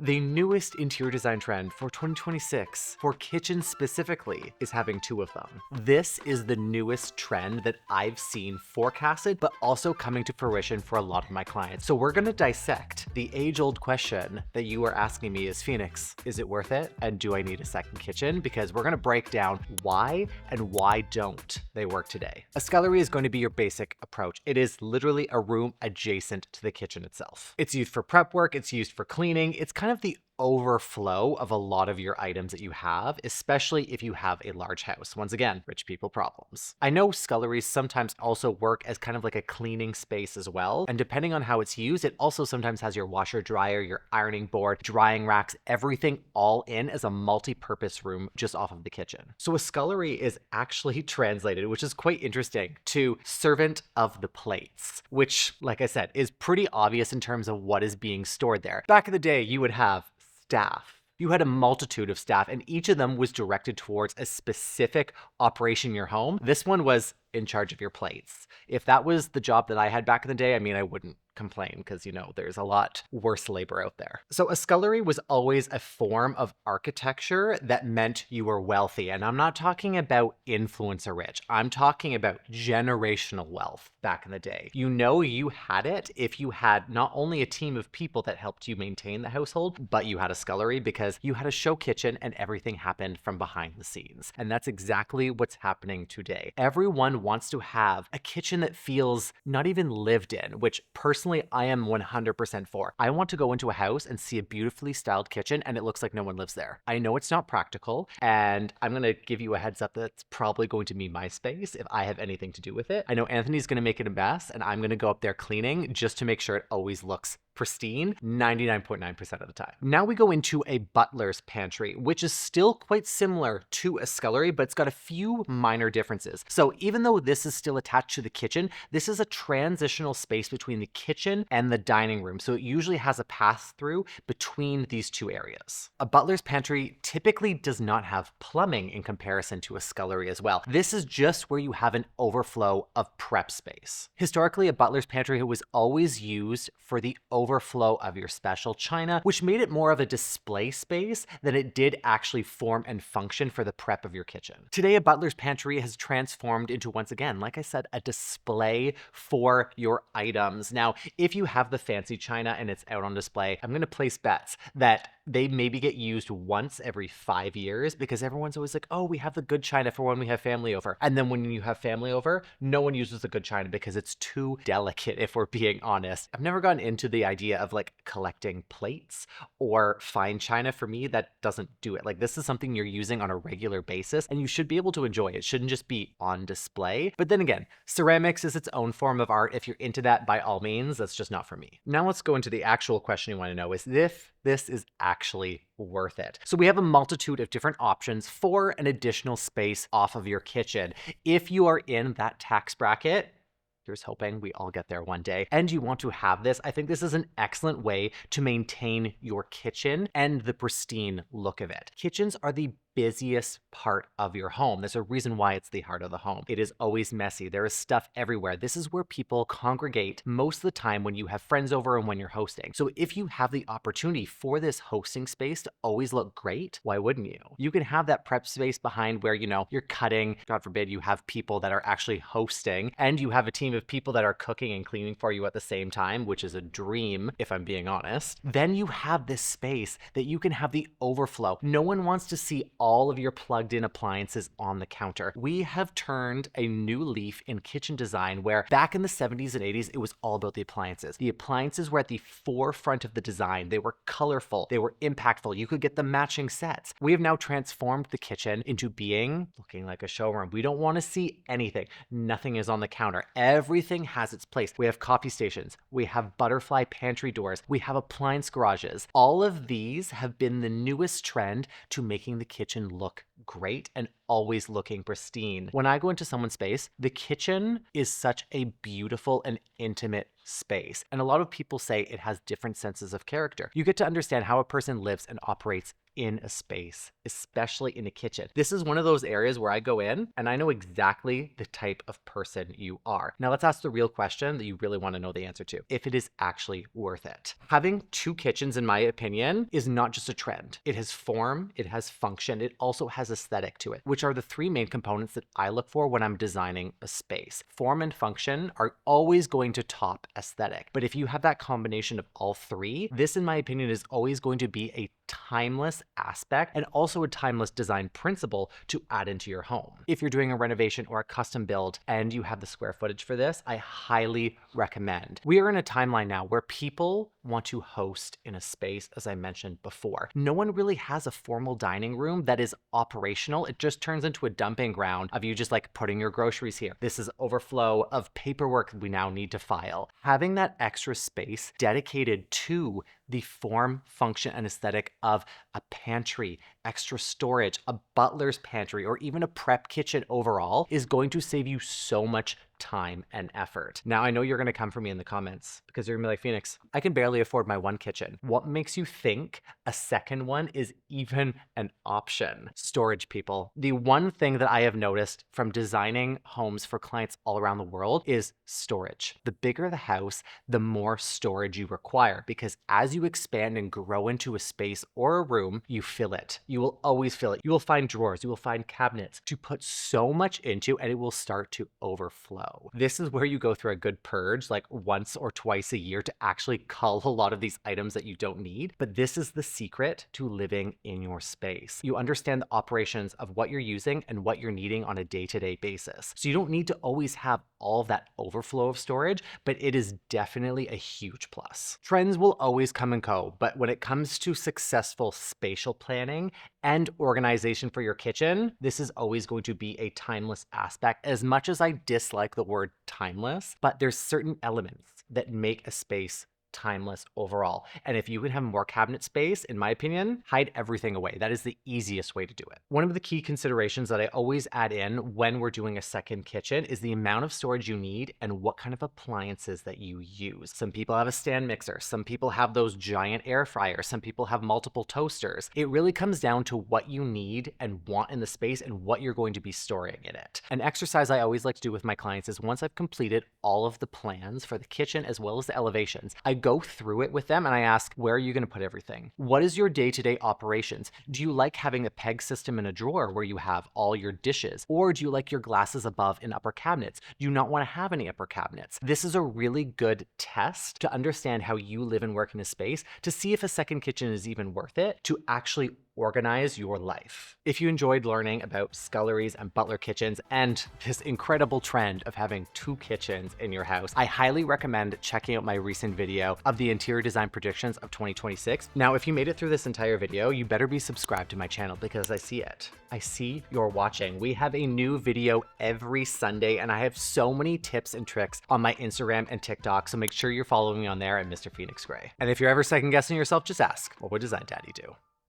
The newest interior design trend for 2026, for kitchens specifically, is having two of them. This is the newest trend that I've seen forecasted, but also coming to fruition for a lot of my clients. So we're gonna dissect the age-old question that you are asking me is, Phoenix, is it worth it? And do I need a second kitchen? Because we're gonna break down why and why don't they work today. A scullery is going to be your basic approach. It is literally a room adjacent to the kitchen itself. It's used for prep work, it's used for cleaning, it's kind of the overflow of a lot of your items that you have, especially if you have a large house. Once again, rich people problems. I know sculleries sometimes also work as kind of like a cleaning space as well. And depending on how it's used, it also sometimes has your washer dryer, your ironing board, drying racks, everything all in as a multi-purpose room just off of the kitchen. So a scullery is actually translated, which is quite interesting, to servant of the plates, which, like I said, is pretty obvious in terms of what is being stored there. Back in the day, you would have staff. You had a multitude of staff, and each of them was directed towards a specific operation in your home. This one was in charge of your plates. If that was the job that I had back in the day, I mean, I wouldn't complain because, you know, there's a lot worse labor out there. So a scullery was always a form of architecture that meant you were wealthy. And I'm not talking about influencer rich. I'm talking about generational wealth back in the day. You know, you had it if you had not only a team of people that helped you maintain the household, but you had a scullery because you had a show kitchen and everything happened from behind the scenes. And that's exactly what's happening today. Everyone wants to have a kitchen that feels not even lived in, which personally I am 100% for. I want to go into a house and see a beautifully styled kitchen and it looks like no one lives there. I know it's not practical, and I'm going to give you a heads up that's probably going to be my space if I have anything to do with it. I know Anthony's going to make it a mess and I'm going to go up there cleaning just to make sure it always looks pristine 99.9% of the time. Now we go into a butler's pantry, which is still quite similar to a scullery, but it's got a few minor differences. So even though this is still attached to the kitchen, this is a transitional space between the kitchen and the dining room. So it usually has a pass through between these two areas. A butler's pantry typically does not have plumbing in comparison to a scullery as well. This is just where you have an overflow of prep space. Historically, a butler's pantry was always used for the overflow of your special china, which made it more of a display space than it did actually form and function for the prep of your kitchen. Today, a butler's pantry has transformed into, once again, like I said, a display for your items. Now, if you have the fancy china and it's out on display, I'm going to place bets that they maybe get used once every 5 years because everyone's always like, oh, we have the good china for when we have family over. And then when you have family over, no one uses the good china because it's too delicate, if we're being honest. I've never gotten into the idea of like collecting plates or fine china. For me, that doesn't do it. Like, this is something you're using on a regular basis and you should be able to enjoy it. It shouldn't just be on display. But then again, ceramics is its own form of art. If you're into that, by all means, that's just not for me. Now let's go into the actual question you want to know, is if this is actually worth it. So we have a multitude of different options for an additional space off of your kitchen. If you are in that tax bracket, here's hoping we all get there one day, and you want to have this, I think this is an excellent way to maintain your kitchen and the pristine look of it. Kitchens are the busiest part of your home. There's a reason why it's the heart of the home. It is always messy. There is stuff everywhere. This is where people congregate most of the time when you have friends over and when you're hosting. So if you have the opportunity for this hosting space to always look great, why wouldn't you? You can have that prep space behind where, you know, you're cutting, God forbid you have people that are actually hosting, and you have a team of people that are cooking and cleaning for you at the same time, which is a dream, if I'm being honest. Then you have this space that you can have the overflow. No one wants to see all of your plugged in appliances on the counter. We have turned a new leaf in kitchen design where back in the 70s and 80s, it was all about the appliances. The appliances were at the forefront of the design. They were colorful. They were impactful. You could get the matching sets. We have now transformed the kitchen into looking like a showroom. We don't want to see anything. Nothing is on the counter. Everything has its place. We have coffee stations. We have butterfly pantry doors. We have appliance garages. All of these have been the newest trend to making the kitchen look great and always looking pristine. When I go into someone's space, the kitchen is such a beautiful and intimate space. And a lot of people say it has different senses of character. You get to understand how a person lives and operates in a space, especially in a kitchen. This is one of those areas where I go in and I know exactly the type of person you are. Now let's ask the real question that you really want to know the answer to: if it is actually worth it. Having two kitchens, in my opinion, is not just a trend. It has form, it has function, it also has aesthetic to it, which are the three main components that I look for when I'm designing a space. Form and function are always going to top aesthetic, but if you have that combination of all three, this, in my opinion, is always going to be a timeless aspect and also a timeless design principle to add into your home. If you're doing a renovation or a custom build and you have the square footage for this, I highly recommend. We are in a timeline now where people want to host in a space, as I mentioned before. No one really has a formal dining room that is operational. It just turns into a dumping ground of you just like putting your groceries here. This is overflow of paperwork we now need to file. Having that extra space dedicated to the form, function, and aesthetic of a pantry, extra storage, a butler's pantry, or even a prep kitchen overall is going to save you so much time and effort. Now, I know you're going to come for me in the comments because you're going to be like, Phoenix, I can barely afford my one kitchen. What makes you think a second one is even an option? Storage, people. The one thing that I have noticed from designing homes for clients all around the world is storage. The bigger the house, the more storage you require, because as you expand and grow into a space or a room, you fill it. You will always fill it. You will find drawers, you will find cabinets to put so much into, and it will start to overflow. This is where you go through a good purge, like once or twice a year, to actually cull a lot of these items that you don't need. But this is the secret to living in your space. You understand the operations of what you're using and what you're needing on a day-to-day basis. So you don't need to always have all of that overflow of storage, but it is definitely a huge plus. Trends will always come and go, but when it comes to successful spatial planning and organization for your kitchen, this is always going to be a timeless aspect. As much as I dislike the word timeless, but there's certain elements that make a space timeless overall. And if you can have more cabinet space, in my opinion, hide everything away. That is the easiest way to do it. One of the key considerations that I always add in when we're doing a second kitchen is the amount of storage you need and what kind of appliances that you use. Some people have a stand mixer. Some people have those giant air fryers. Some people have multiple toasters. It really comes down to what you need and want in the space and what you're going to be storing in it. An exercise I always like to do with my clients is once I've completed all of the plans for the kitchen as well as the elevations, I go through it with them and I ask, where are you going to put everything? What is your day-to-day operations? Do you like having a peg system in a drawer where you have all your dishes? Or do you like your glasses above in upper cabinets? Do you not want to have any upper cabinets? This is a really good test to understand how you live and work in a space, to see if a second kitchen is even worth it, to actually organize your life. If you enjoyed learning about sculleries and butler kitchens and this incredible trend of having two kitchens in your house, I highly recommend checking out my recent video of the interior design predictions of 2026. Now, if you made it through this entire video, you better be subscribed to my channel because I see it. I see you're watching. We have a new video every Sunday and I have so many tips and tricks on my Instagram and TikTok, so make sure you're following me on there at Mr. Phoenix Gray. And if you're ever second guessing yourself, just ask, what would Design Daddy do?